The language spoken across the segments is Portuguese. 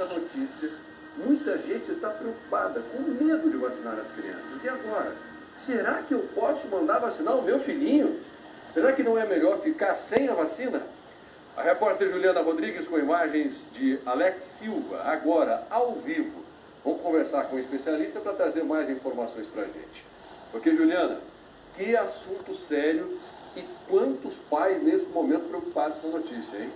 essa notícia, muita gente está preocupada, com medo de vacinar as crianças. E agora? Será que eu posso mandar vacinar o meu filhinho? Será que não é melhor ficar sem a vacina? A repórter Juliana Rodrigues com imagens de Alex Silva, agora ao vivo. Vamos conversar com o especialista para trazer mais informações para a gente. Porque, Juliana, que assunto sério e quantos pais nesse momento preocupados com a notícia, hein?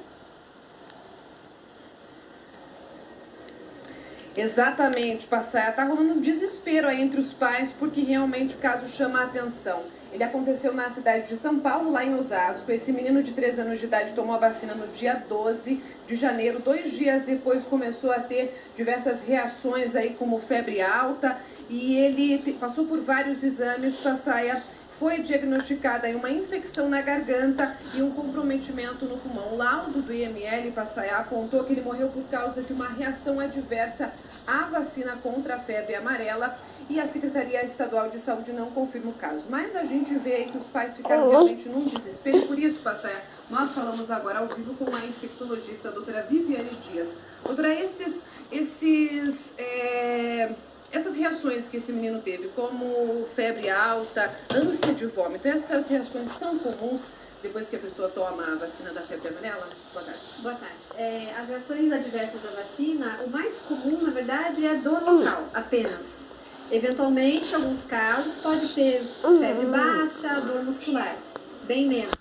Exatamente, Passaia. Está rolando um desespero aí entre os pais porque realmente o caso chama a atenção. Ele aconteceu na cidade de São Paulo, lá em Osasco. Esse menino de 3 anos de idade tomou a vacina no dia 12 de janeiro. 2 dias depois começou a ter diversas reações aí, como febre alta. E ele passou por vários exames, Passaia. Foi diagnosticada uma infecção na garganta e um comprometimento no pulmão. O laudo do IML, Passaia, apontou que ele morreu por causa de uma reação adversa à vacina contra a febre amarela e a Secretaria Estadual de Saúde não confirma o caso. Mas a gente vê aí que os pais ficaram realmente num desespero. Por isso, Passaia, nós falamos agora ao vivo com a infectologista, a doutora Viviane Dias. Doutora, essas reações que esse menino teve, como febre alta, ânsia de vômito, essas reações são comuns depois que a pessoa toma a vacina da febre amarela? Boa tarde. Boa tarde. As reações adversas à vacina, o mais comum, na verdade, é a dor local, apenas. Eventualmente, em alguns casos, pode ter febre baixa, dor muscular, bem menos.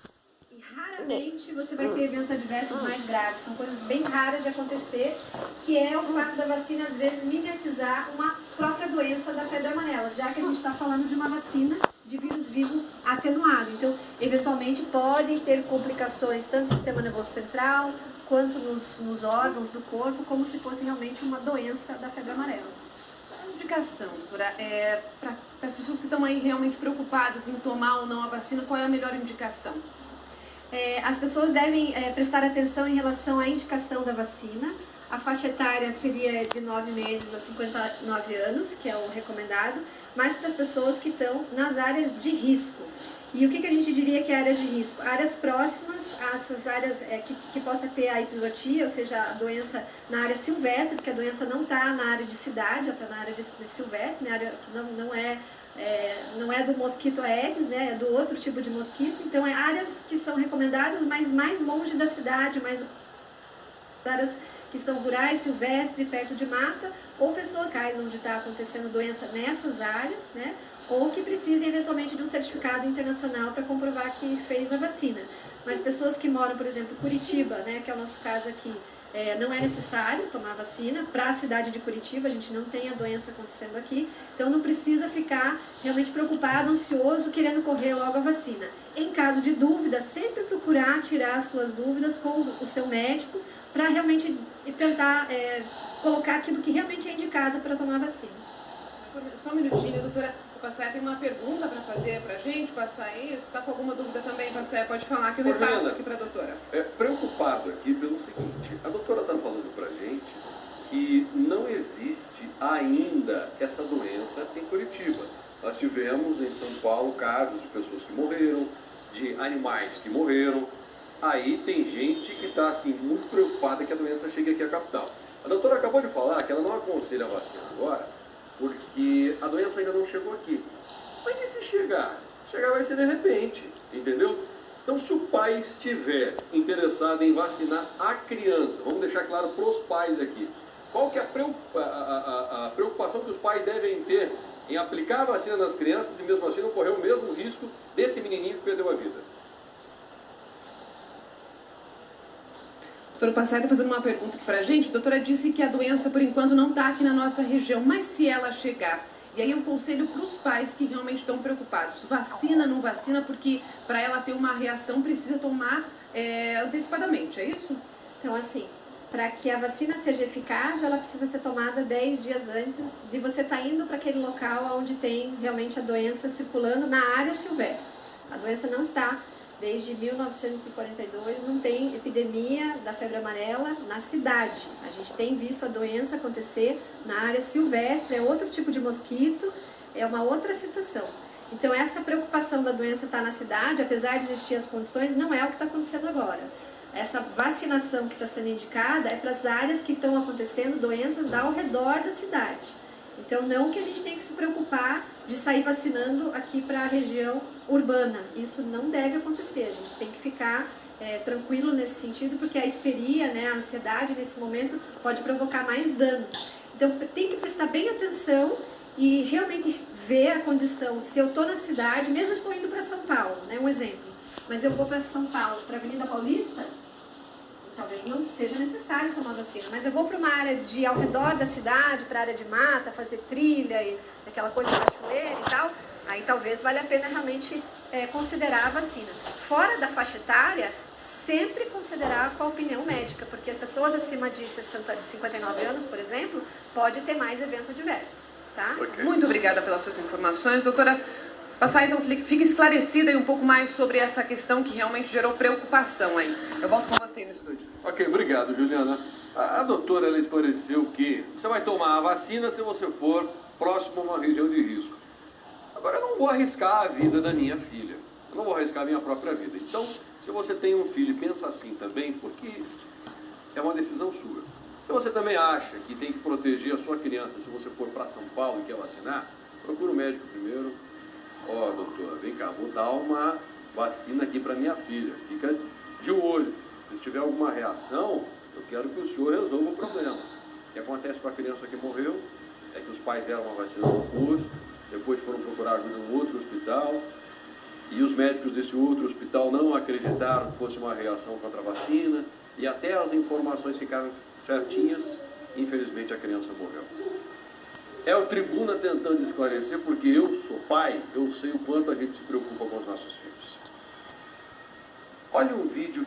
E raramente você vai ter eventos adversos mais graves. São coisas bem raras de acontecer, que é o fato da vacina, às vezes, mimetizar uma própria doença da febre amarela, já que a gente está falando de uma vacina de vírus vivo atenuado. Então, eventualmente, podem ter complicações tanto no sistema nervoso central, quanto nos órgãos do corpo, como se fosse realmente uma doença da febre amarela. A indicação, doutora, para as pessoas que estão aí realmente preocupadas em tomar ou não a vacina, qual é a melhor indicação? As pessoas devem prestar atenção em relação à indicação da vacina. A faixa etária seria de 9 meses a 59 anos, que é o recomendado, mas para as pessoas que estão nas áreas de risco. E o que a gente diria que é áreas de risco? Áreas próximas a essas áreas que possa ter a epizootia, ou seja, a doença na área silvestre, porque a doença não está na área de cidade, ela está na área de silvestre, na área que não é do mosquito Aedes, né, é do outro tipo de mosquito. Então, áreas que são recomendadas, mas mais longe da cidade, mais áreas que são rurais, silvestres, perto de mata, ou pessoas onde está acontecendo doença nessas áreas, né, ou que precisem eventualmente de um certificado internacional para comprovar que fez a vacina. Mas pessoas que moram, por exemplo, em Curitiba, né, que é o nosso caso aqui, não é necessário tomar vacina. Para a cidade de Curitiba, a gente não tem a doença acontecendo aqui, então não precisa ficar realmente preocupado, ansioso, querendo correr logo a vacina. Em caso de dúvida, sempre procurar tirar as suas dúvidas com o seu médico, para realmente tentar colocar aquilo que realmente é indicado para tomar a vacina. Só um minutinho, doutora. O Passaia tem uma pergunta para fazer para a gente, Passaia. Se está com alguma dúvida também, Passaia, pode falar que eu repasso aqui para a doutora. Preocupado aqui pelo seguinte, a doutora está falando para a gente que não existe ainda essa doença em Curitiba. Nós tivemos em São Paulo casos de pessoas que morreram, de animais que morreram. Aí tem gente que está assim, muito preocupada que a doença chegue aqui à capital. A doutora acabou de falar que ela não aconselha a vacina agora, porque a doença ainda não chegou aqui. Mas e se chegar? Chegar vai ser de repente, entendeu? Então, se o pai estiver interessado em vacinar a criança, vamos deixar claro para os pais aqui, qual que é a preocupação que os pais devem ter em aplicar a vacina nas crianças e mesmo assim não correr o mesmo risco desse menininho que perdeu a vida? Doutora Passaia está fazendo uma pergunta aqui para a gente. A doutora disse que a doença, por enquanto, não está aqui na nossa região, mas se ela chegar, e aí um conselho para os pais que realmente estão preocupados, vacina, não vacina, porque para ela ter uma reação precisa tomar antecipadamente, é isso? Então, assim, para que a vacina seja eficaz, ela precisa ser tomada 10 dias antes de você estar indo para aquele local onde tem realmente a doença circulando na área silvestre. A doença não está. Desde 1942 não tem epidemia da febre amarela na cidade. A gente tem visto a doença acontecer na área silvestre, é outro tipo de mosquito, é uma outra situação. Então essa preocupação da doença estar na cidade, apesar de existir as condições, não é o que está acontecendo agora. essa vacinação que está sendo indicada é para as áreas que estão acontecendo doenças ao redor da cidade. Então, não que a gente tenha que se preocupar de sair vacinando aqui para a região urbana. Isso não deve acontecer. A gente tem que ficar tranquilo nesse sentido, porque a histeria, né, a ansiedade nesse momento pode provocar mais danos. Então, tem que prestar bem atenção e realmente ver a condição. Se eu estou na cidade, mesmo estou indo para São Paulo, né, um exemplo, mas eu vou para São Paulo, para a Avenida Paulista, talvez não seja necessário tomar vacina, mas eu vou para uma área ao redor da cidade, para a área de mata, fazer trilha e aquela coisa de cachoeira e tal, aí talvez valha a pena realmente considerar a vacina. Fora da faixa etária, sempre considerar com a opinião médica, porque pessoas acima de 59 anos, por exemplo, pode ter mais evento adverso, tá? Okay. Muito obrigada pelas suas informações, doutora. Passar então, fica esclarecida aí um pouco mais sobre essa questão que realmente gerou preocupação aí. Eu volto com você aí no estúdio. Ok, obrigado, Juliana. A doutora, ela esclareceu que você vai tomar a vacina se você for próximo a uma região de risco. Agora, eu não vou arriscar a vida da minha filha. Eu não vou arriscar a minha própria vida. Então, se você tem um filho, pensa assim também, porque é uma decisão sua. Se você também acha que tem que proteger a sua criança, se você for para São Paulo e quer vacinar, procura o médico primeiro. Ó, doutor, vem cá, vou dar uma vacina aqui para minha filha. Fica de olho. Se tiver alguma reação, eu quero que o senhor resolva o problema. O que acontece com a criança que morreu é que os pais deram uma vacina no posto, depois foram procurar ajuda em outro hospital, e os médicos desse outro hospital não acreditaram que fosse uma reação contra a vacina, e até as informações ficaram certinhas, infelizmente a criança morreu. É o Tribuna tentando esclarecer, porque eu sou pai, eu sei o quanto a gente se preocupa com os nossos filhos. Olha um vídeo que